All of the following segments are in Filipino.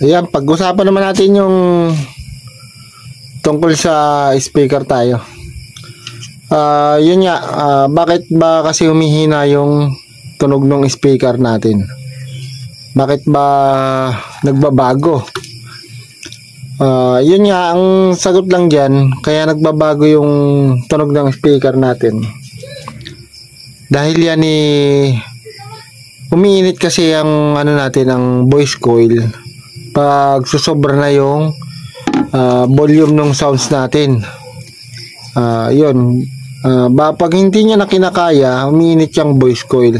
Ayan, pag-usapan naman natin yung tungkol sa speaker tayo. Yun nga, bakit ba kasi humihina yung tunog ng speaker natin? Bakit ba nagbabago? Yun nga, ang sagot lang dyan, kaya nagbabago yung tunog ng speaker natin. Dahil yan umiinit kasi ang natin, ang voice coil. Pag susobra na yung volume ng sounds natin. Yun. Pag hindi niya na kinakaya, umiinit yung voice coil.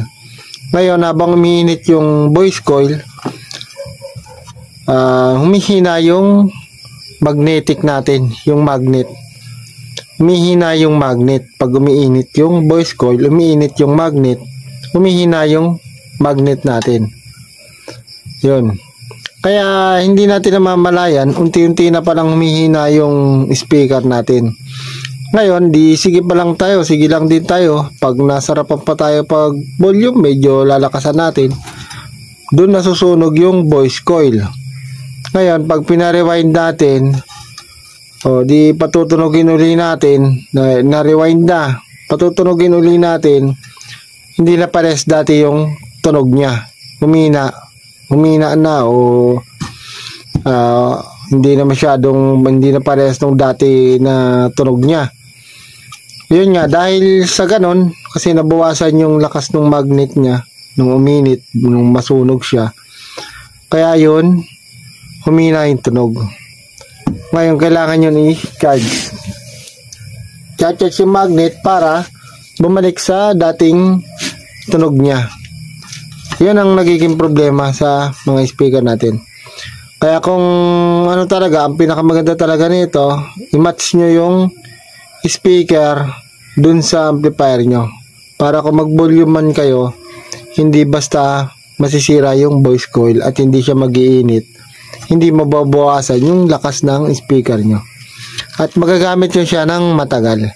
Ngayon, habang umiinit yung voice coil, humihina yung magnetic natin, yung magnet. Humihina yung magnet. Pag umiinit yung voice coil, umiinit yung magnet, humihina yung magnet natin. Yun. Kaya hindi natin namamalayan, unti-unti na palang humihina yung speaker natin. Ngayon, sige pa lang tayo, sige lang din tayo. Pag nasarapan pa tayo pag volume, medyo lalakasan natin. Doon nasusunog yung voice coil. Ngayon, pag pina-rewind natin, di patutunogin uli natin, na-rewind na, patutunogin uli natin, hindi na pares dati yung tunog niya. Humina na hindi na parehas nung dati na tunog niya. Yun nga, dahil sa ganon, kasi nabawasan yung lakas ng magnet niya nung uminit, nung masunog siya. Kaya yun, humina yung tunog. Ngayon, kailangan yun i-charge. Charge yung magnet para bumalik sa dating tunog niya. Yan ang nagiging problema sa mga speaker natin. Kaya kung talaga, ang pinakamaganda talaga nito, i-match nyo yung speaker dun sa amplifier nyo. Para kung mag-volume man kayo, hindi basta masisira yung voice coil at hindi siya mag-iinit. Hindi mababawasan yung lakas ng speaker nyo. At magagamit nyo siya ng matagal.